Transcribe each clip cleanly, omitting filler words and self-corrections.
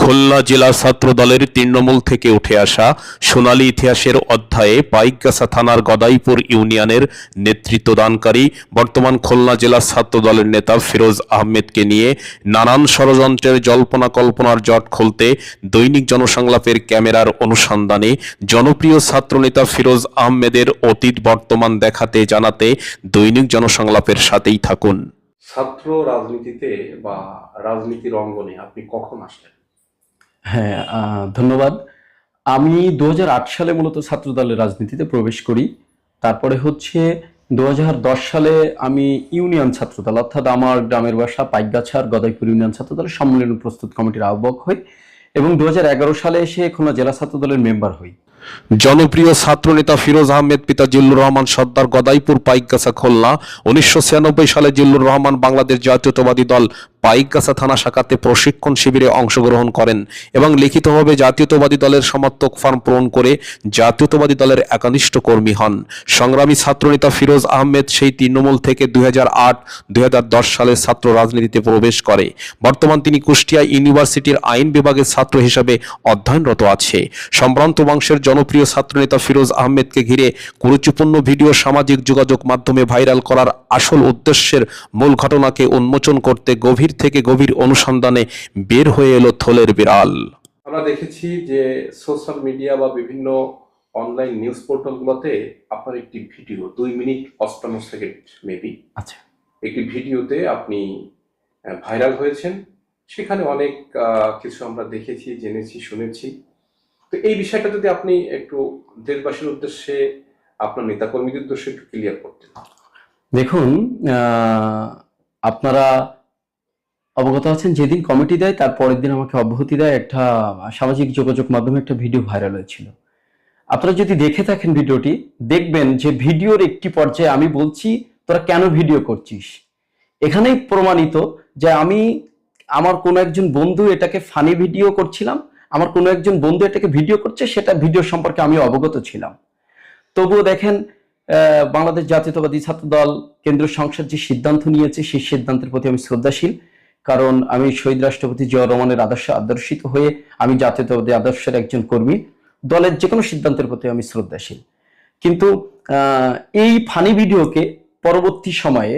খুলনা জেলা ছাত্র দলের তৃণমূল থেকে উঠে আসা সোনালী ইতিহাসের অধ্যায়ে পাইকগাছা থানার গদাইপুর ইউনিয়নের নেতৃত্বদানকারী বর্তমান খুলনা জেলা ছাত্র দলের নেতা ফিরোজ আহমেদকে নিয়ে নানান ষড়যন্ত্রের জল্পনা কল্পনার জট খুলতে দৈনিক জনসংলাপের ক্যামেরার অনুসন্ধানে জনপ্রিয় ছাত্রনেতা ফিরোজ আহমেদের অতীত বর্তমান দেখাতে জানাতে দৈনিক জনসংলাপের সাথেই থাকুন। ছাত্র রাজনীতিতে বা রাজনীতির অঙ্গনে আপনি কখন আসলেন? হ্যাঁ, ধন্যবাদ। আমি 2008 সালে মূলত ছাত্র দলের রাজনীতিতে প্রবেশ করি। তারপরে 2010 সালে আমি ইউনিয়ন ছাত্রদল অর্থাৎ আমার গ্রামের বাসা পাইকগাছার গদাইপুর ইউনিয়ন ছাত্রদলের সম্মেলন প্রস্তুত কমিটির আহ্বায়ক হই এবং 2011 সালে এসে খুলনা জেলা ছাত্র দলের মেম্বার হই। জনপ্রিয় ছাত্রনেতা ফিরোজ আহমেদ পিতা জিল্লুর রহমান সর্দার গদাইপুর পাইকগাছা খুলনা। 1996 সালে জিল্লুর রহমান বাংলাদেশ জাতীয়তাবাদী দল পাইকগাছা থানা শাখাতে প্রশিক্ষণ শিবিরে অংশগ্রহণ করেন এবং লিখিতভাবে জাতীয়তাবাদী দলের সমর্থক ফর্ম পূরণ করে জাতীয়তাবাদী দলের একনিষ্ঠ কর্মী হন। সংগ্রামী ছাত্রনেতা ফিরোজ আহমেদ সেই তৃণমূল থেকে 2008-2010 সালে ছাত্র রাজনীতিতে প্রবেশ করে। বর্তমান তিনি কুষ্টিয়া ইউনিভার্সিটির আইন বিভাগের ছাত্র হিসেবে অধ্যয়নরত আছে। সম্ভ্রান্ত বংশের জনপ্রিয় ছাত্রনেতা ফিরোজ আহমেদকে ঘিরে কুরুচিপূর্ণ ভিডিও সামাজিক যোগাযোগ মাধ্যমে ভাইরাল করার আসল উদ্দেশ্যের মূল ঘটনাকে উন্মোচন করতে গভীর থেকে গভীর অনুসন্ধানে বের হয়ে এলো থলের বিড়াল। আমরা দেখেছি যে সোশ্যাল মিডিয়া বা বিভিন্ন অনলাইন নিউজ পোর্টালগুলোতে আপনার একটি ভিডিও 2 মিনিট 58 সেকেন্ড মেবি আচ্ছা, একটি ভিডিওতে আপনি ভাইরাল হয়েছেন। সেখানে অনেক কিছু আমরা দেখেছি, জেনেছি, শুনেছি। তো এই বিষয়টা যদি আপনি একটু দেশবাসীর উদ্দেশ্যে, আপনার নেতাকর্মীদের উদ্দেশ্যে একটু ক্লিয়ার করতেন। দেখুন, আপনারা অবগত আছেন যেদিন কমিটি দেয় তার পরের দিন আমাকে অব্যাহতি দেয় একটা সামাজিক যোগাযোগ মাধ্যমে একটা ভিডিও ভাইরাল হয়েছিল। আপনারা যদি দেখে থাকেন ভিডিওটি, দেখবেন যে ভিডিওর একটি পর্যায়ে আমি বলছি তোরা কেন ভিডিও করছিস। এখানেই প্রমাণিত যে আমি আমার কোনো একজন বন্ধু এটাকে ফানি ভিডিও করছিলাম, আমার কোনো একজন বন্ধু এটাকে ভিডিও করছে, সেটা ভিডিও সম্পর্কে আমি অবগত ছিলাম। তবুও দেখেন, বাংলাদেশ জাতীয়তাবাদী ছাত্র দল কেন্দ্রীয় সংসদ যে সিদ্ধান্ত নিয়েছে সেই সিদ্ধান্তের প্রতি আমি শ্রদ্ধাশীল। কারণ আমি শহীদ রাষ্ট্রপতি জিয়াউর রহমানের আদর্শিত হয়ে আমি জাতীয়তাবাদী আদর্শের একজন কর্মী। দলের যে কোনো সিদ্ধান্তের প্রতি আমি শ্রদ্ধাশীল। কিন্তু এই ফানি ভিডিওকে পরবর্তী সময়ে,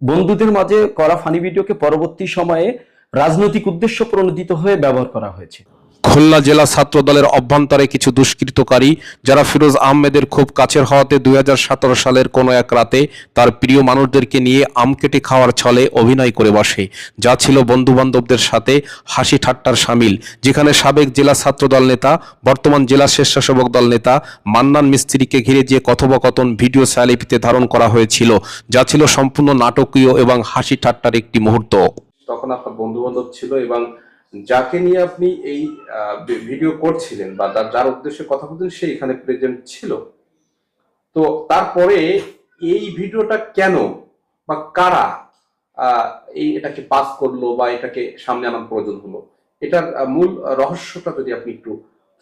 বন্ধুদের মাঝে করা ফানি ভিডিওকে পরবর্তী সময়ে রাজনৈতিক উদ্দেশ্য প্রণোদিত হয়ে ব্যবহার করা হয়েছে। খুলনা জেলা ছাত্র দলের অভ্যন্তরে কিছু দুষ্কৃতকারী যারা ফিরোজ আহমেদের খুব কাছের হওয়াতে 2017 সালের কোনো এক রাতে তার প্রিয় মানুষদেরকে নিয়ে আম কেটে খাওয়ার ছলে অভিনয় করে বসে, যা ছিল বন্ধু বান্ধবদের সাথে হাসি ঠাট্টার সামিল। যেখানে সাবেক জেলা ছাত্র দল নেতা বর্তমান জেলা স্বেচ্ছাসেবক দল নেতা মান্নান মিস্ত্রিকে ঘিরে যে কথোপকথন ভিডিও স্যালিপিতে ধারণ করা হয়েছিল, যা ছিল সম্পূর্ণ নাটকীয় এবং হাসি ঠাট্টার একটি মুহূর্ত। তখন আপনার বন্ধু বান্ধব ছিল এবং যাকে নিয়ে আপনি এই ভিডিও করছিলেন বা যার উদ্দেশ্যে কথা বলছেন সে এখানে প্রেজেন্ট ছিল। তো তারপরে এই ভিডিওটা কেন বা কারা এটাকে পাস করলো বা এটাকে সামনে আনার প্রয়োজন হলো, এটার মূল রহস্যটা যদি আপনি একটু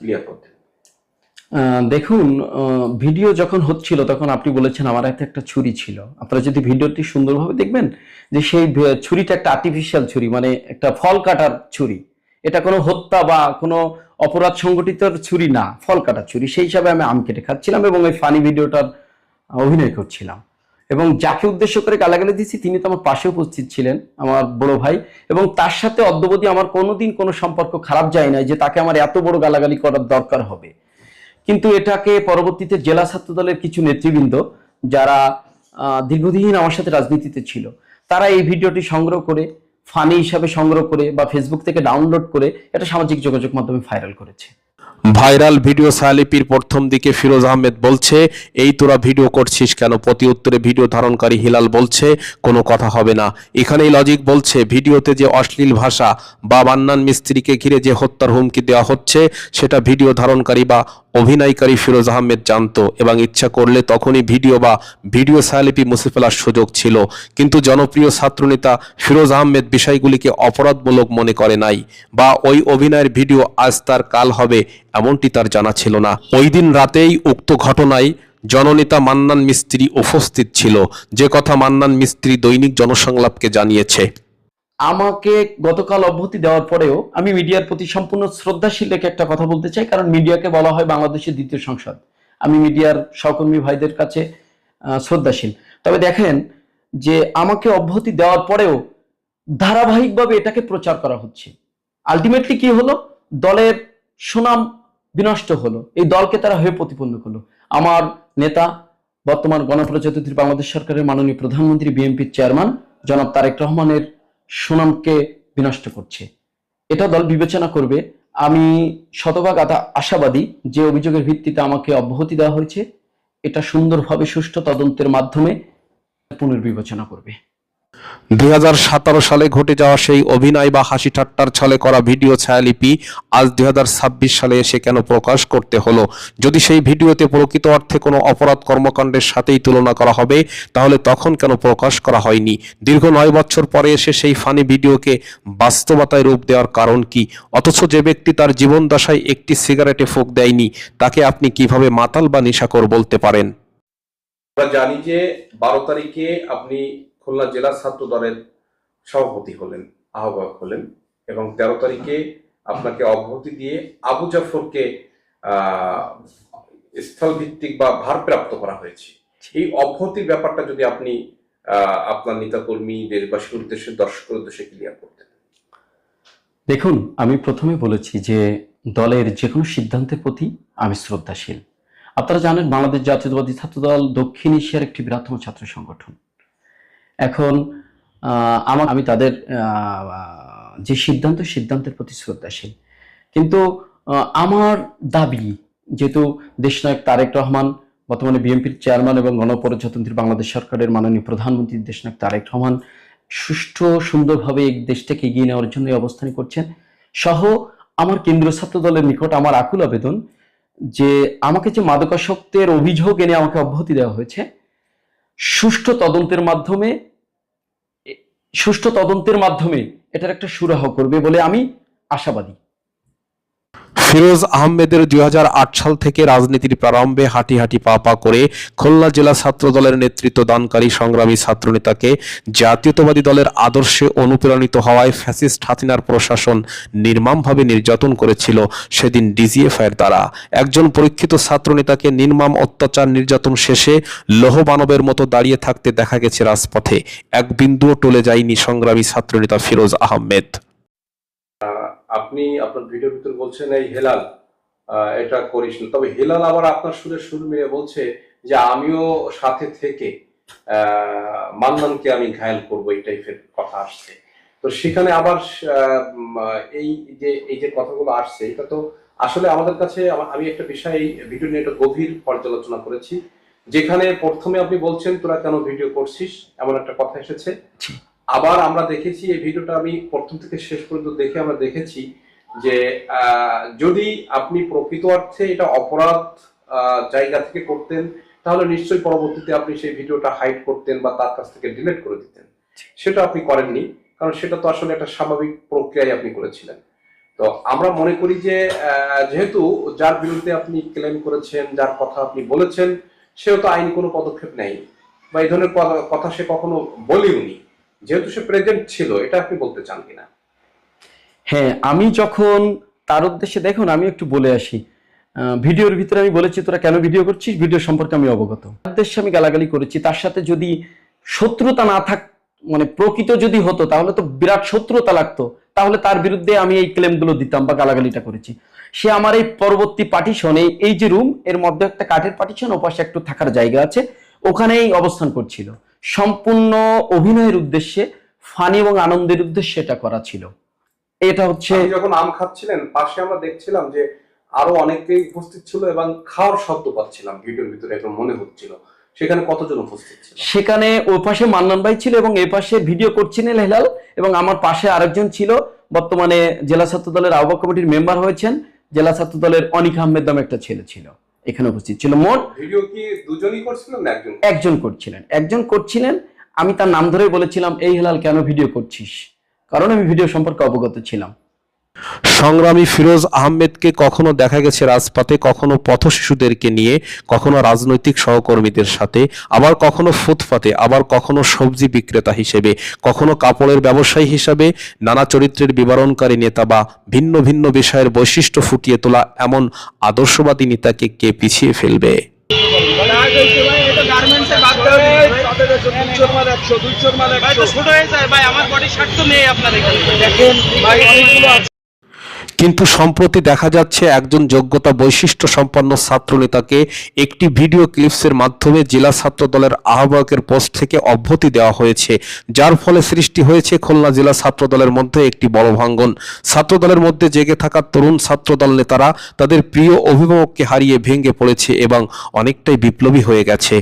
ক্লিয়ার করতেন। দেখুন, ভিডিও যখন হচ্ছিল তখন আপনি বলেছেন আমার হাতে একটা ছুরি ছিল। আপনারা যদি ভিডিওটি সুন্দরভাবে দেখবেন যে সেই ছুরিটা একটা আর্টিফিশিয়াল ছুরি, মানে একটা ফল কাটার ছুরি। এটা কোনো হত্যা বা কোনো অপরাধ সংগঠিত ছুরি না, ফল কাটার ছুরি। সেই হিসাবে আমি আম কেটে খাচ্ছিলাম এবং ওই ফানি ভিডিওটার অভিনয় করছিলাম। এবং যাকে উদ্দেশ্য করে গালাগালি দিচ্ছি তিনি তো আমার পাশে উপস্থিত ছিলেন, আমার বড় ভাই, এবং তার সাথে অদ্যাবধি আমার কোনোদিন কোনো সম্পর্ক খারাপ যায় না যে তাকে আমার এত বড় গালাগালি করার দরকার হবে। কিন্তু এটাকে পরবর্তীতে জেলা ছাত্র দলের কিছু নেতৃবৃন্দ যারা দীর্ঘদিন আমার সাথে রাজনীতিতে ছিল, তারা এই ভিডিওটি সংগ্রহ করে, ফানি হিসাবে সংগ্রহ করে বা ফেসবুক থেকে ডাউনলোড করে এটা সামাজিক যোগাযোগ মাধ্যমে ভাইরাল করেছে। ভাইরাল ভিডিও স্যালিপির প্রথম দিকে ফিরোজ আহমেদ বলছে, এই তোরা ভিডিও করছিস কেন? প্রতি উত্তরে ভিডিও ধারণকারী হিলাল বলছে, কোনো কথা হবে না। এখানেই লজিক বলছে ভিডিওতে যে অশ্লীল ভাষা বা মান্নান মিস্ত্রিকে ঘিরে যে হত্যার হুমকি দেওয়া হচ্ছে সেটা ভিডিও ধারণকারী বা অভিনয়কারী ফিরোজ আহমেদ জানতো এবং ইচ্ছা করলে তখনই ভিডিও স্যালিপি মুছে ফেলার সুযোগ ছিল। কিন্তু জনপ্রিয় ছাত্রনেতা ফিরোজ আহমেদ বিষয়গুলিকে অপরাধমূলক মনে করে নাই বা ওই অভিনয়ের ভিডিও আজ তার কাল হবে এমনটি তার জানা ছিল না। ওই দিন রাতেই উক্ত ঘটনায় জননেতা মান্নান মিস্ত্রি উপস্থিত ছিল, যে কথা মান্নান মিস্ত্রি দৈনিক জনসংলাপকে জানিয়েছে। আমাকে গতকাল অব্যাহতি দেওয়ার পরেও আমি মিডিয়ার প্রতি সম্পূর্ণ শ্রদ্ধাশীল রেখে একটা কথা বলতে চাই, কারণ মিডিয়াকে বলা হয় বাংলাদেশের দ্বিতীয় সংসদ। আমি মিডিয়ার সহকর্মী ভাইদের কাছে শ্রদ্ধাশীল। তবে দেখেন যে আমাকে অব্যাহতি দেওয়ার পরেও ধারাবাহিকভাবে এটাকে প্রচার করা হচ্ছে। আলটিমেটলি কি হলো, দলের সুনাম বিনষ্ট হলো, এই দলকে তারা হয়ে প্রতিপন্ন করলো। আমার নেতা বর্তমান গণপ্রজাতন্ত্রী বাংলাদেশ সরকারের মাননীয় প্রধানমন্ত্রী বিএনপির চেয়ারম্যান জনাব তারেক রহমানের সুনামকে বিনষ্ট করছে, এটা দল বিবেচনা করবে। আমি শতভাগ আশাবাদী যে অভিযোগের ভিত্তিতে আমাকে অব্যাহতি দেওয়া হয়েছে এটা সুন্দরভাবে সুষ্ঠু তদন্তের মাধ্যমে পুনর্বিবেচনা করবে। 2017 সালে ঘটে যাওয়া সেই অভিনয় বা হাসি ঠাট্টার ছলে করা ভিডিও ছায়ালিপি আজ 2026 সালে এসে কেন প্রকাশ করতে হলো? যদি সেই ভিডিওতে প্রকৃত অর্থে কোনো অপরাধ কর্মকাণ্ডের সাথেই তুলনা করা হবে, তাহলে তখন কেন প্রকাশ করা হয়নি? দীর্ঘ 9 বছর পরে এসে সেই ফানি ভিডিওকে বাস্তবতায় রূপ দেওয়ার কারণ কি? অথচ যে ব্যক্তি তার জীবনদশায় একটি সিগারেটে ফুঁক দেয়নি, তাকে আপনি কিভাবে মাতাল বা নেশাখোর বলতে পারেন? আমরা জানি যে 12 তারিখে আপনি খুলনা জেলা ছাত্র দলের সভাপতি হলেন, আহ্বায়ক হলেন, এবং 13 তারিখে আপনাকে অব্যাহতি দিয়ে আবু জাফরকে স্থলভিত্তিক বা ভারপ্রাপ্ত করা হয়েছে। এই অব্যাহতির ব্যাপারটা যদি আপনি আপনার নেতাকর্মী দেশবাসীর উদ্দেশ্যে, দর্শকের উদ্দেশ্যে ক্লিয়ার করতেন। দেখুন, আমি প্রথমে বলেছি যে দলের যে কোনো সিদ্ধান্তের প্রতি আমি শ্রদ্ধাশীল। আপনারা জানেন বাংলাদেশ জাতীয়তাবাদী ছাত্র দল দক্ষিণ এশিয়ার একটি বৃহত্তম ছাত্র সংগঠন। এখন আমি তাদের যে সিদ্ধান্তের প্রতি শ্রদ্ধাশীল, কিন্তু আমার দাবি, যেহেতু দেশনায়ক তারেক রহমান বর্তমানে বিএনপির চেয়ারম্যান এবং গণপ্রজাতন্ত্রী বাংলাদেশ সরকারের মাননীয় প্রধানমন্ত্রী দেশনায়ক তারেক রহমান সুষ্ঠু সুন্দরভাবে এই দেশটাকে এগিয়ে নেওয়ার জন্য অবস্থান করছেন, সহ আমার কেন্দ্রীয় ছাত্র দলের নিকট আমার আকুল আবেদন যে আমাকে যে মাদকাসক্তের অভিযোগ এনে আমাকে অব্যাহতি দেওয়া হয়েছে, সুষ্ঠু তদন্তের মাধ্যমে এটার একটা সুরাহা করবে বলে আমি আশাবাদী। ফিরোজ আহমেদের 2008 সাল থেকে রাজনীতির প্রারম্ভে হাঁটি হাঁটি পা পা করে খুলনা জেলা ছাত্র দলের নেতৃত্ব দানকারী সংগ্রামী ছাত্রনেতাকে জাতীয়তাবাদী দলের আদর্শে অনুপ্রাণিত হওয়ায় ফ্যাসিস্ট হাসিনার প্রশাসন নির্মমভাবে নির্যাতন করেছিল সেদিন ডিজিএফআইয়ের দ্বারা। একজন পরীক্ষিত ছাত্রনেতাকে নির্মম অত্যাচার নির্যাতন শেষে লৌহমানবের মতো দাঁড়িয়ে থাকতে দেখা গেছে রাজপথে। এক বিন্দুও টলে যায়নি সংগ্রামী ছাত্রনেতা ফিরোজ আহমেদ। আপনি আপনার ভিডিওর ভিতর বলছেন এই হেলাল এটা করিস না, তবে হেলাল আবার আপনার সুর মিলে বলছে যে আমিও সাথে থেকে মান্নানকে আমি ঘায়েল করবো, এই টাইপের কথা আসছে। তো সেখানে আবার এই যে কথাগুলো আসছে, এটা তো আসলে আমাদের কাছে, আমি একটা বিষয় এই ভিডিও নিয়ে একটা গভীর পর্যালোচনা করেছি, যেখানে প্রথমে আপনি বলছেন তোরা কেন ভিডিও করছিস এমন একটা কথা এসেছে। আবার আমরা দেখেছি এই ভিডিওটা, আমি প্রথম থেকে শেষ পর্যন্ত দেখে আমরা দেখেছি যে যদি আপনি প্রকৃত অর্থে এটা অপরাধ জায়গা থেকে করতেন, তাহলে নিশ্চয়ই পরবর্তীতে আপনি সেই ভিডিওটা হাইড করতেন বা তার কাছ থেকে ডিলিট করে দিতেন। সেটা আপনি করেননি, কারণ সেটা তো আসলে একটা স্বাভাবিক প্রক্রিয়ায় আপনি করেছিলেন। তো আমরা মনে করি যে যেহেতু যার বিরুদ্ধে আপনি ক্লেম করেছেন, যার কথা আপনি বলেছেন, সেও তো আইনি কোনো পদক্ষেপ নেয়নি বা এই ধরনের কথা সে কখনো বলেওনি, যেহেতু সে প্রেজেন্ট ছিল। এটা আপনি বলতে চান কিনা? হ্যাঁ, আমি যখন তার উদ্দেশ্যে, দেখুন আমি একটু বলে আসি, ভিডিওর ভিতরে আমি বলেছি তোরা কেন ভিডিও করছিস, ভিডিও সম্পর্কে আমি অবগত। উদ্দেশ্যে আমি গালাগালি করেছি, তার সাথে যদি শত্রুতা না থাক, মানে প্রকৃত যদি হতো তাহলে তো বিরাট শত্রুতা লাগতো, তাহলে তার বিরুদ্ধে আমি এই ক্লেমগুলো দিতাম বা গালাগালিটা করেছি। সে আমার এই পরবর্তী পার্টিশন, এই যে রুম, এর মধ্যে একটা কাঠের পার্টিশন, ওপাশে একটু থাকার জায়গা আছে, ওখানেই অবস্থান করছিল। সম্পূর্ণ অভিনয়ের উদ্দেশ্যে, ফানি এবং আনন্দের উদ্দেশ্যে এটা করা ছিল। এটা হচ্ছে যখন আম খাচ্ছিলেন পাশে আমরা দেখছিলাম যে আরো অনেকেই উপস্থিত ছিল এবং খাওয়ার শব্দ পাচ্ছিলাম ভিডিওর ভিতরে, এখন মনে হচ্ছিল। সেখানে কতজন উপস্থিত ছিল? সেখানে ওই পাশে মান্নান ভাই ছিল এবং এই পাশে ভিডিও করছিলেন হেলাল, এবং আমার পাশে আরেকজন ছিল, বর্তমানে জেলা ছাত্র দলের আহ্বায়ক কমিটির মেম্বার হয়েছেন, জেলা ছাত্র দলের অনিক আহমেদ নামে একটা ছেলে ছিল, এখানে উপস্থিত ছিল। মোট ভিডিও কি দুজনই করছিলেন না একজন করছিলেন। আমি তার নাম ধরে বলেছিলাম, এই হেলাল কেন ভিডিও করছিস, কারণ আমি ভিডিও সম্পর্কে অবগত ছিলাম। সংগ্রামী ফিরোজ আহমেদকে কখনো দেখা গেছে রাজপথে, কখনো পথ শিশুদেরকে নিয়ে, কখনো রাজনৈতিক সহকর্মীদের সাথে, আবার কখনো ফুটপাতে, আবার কখনো সবজি বিক্রেতা হিসেবে, কখনো কাপড়ের ব্যবসায়ী হিসাবে। নানা চরিত্রের বিবরণকারী নেতা বা ভিন্ন ভিন্ন বিষয়ের বৈশিষ্ট্য ফুটিয়ে তোলা এমন আদর্শবাদী নেতাকে কে পিছিয়ে ফেলবে? কিন্তু সম্প্রতি দেখা যাচ্ছে একজন যোগ্যতা বৈশিষ্ট্য সম্পন্ন ছাত্রনেতাকে একটি ভিডিও ক্লিপসের মাধ্যমে জেলা ছাত্র দলের আহ্বায়কের পোস্ট থেকে অব্যাহতি দেওয়া হয়েছে, যার ফলে সৃষ্টি হয়েছে খুলনা জেলা ছাত্র দলের মধ্যে একটি বড় ভাঙ্গন। ছাত্র দলের মধ্যে জেগে থাকা তরুণ ছাত্রদল নেতারা তাদের প্রিয় অভিভাবককে হারিয়ে ভেঙে পড়েছে এবং অনেকটাই বিপ্লবী হয়ে গেছে।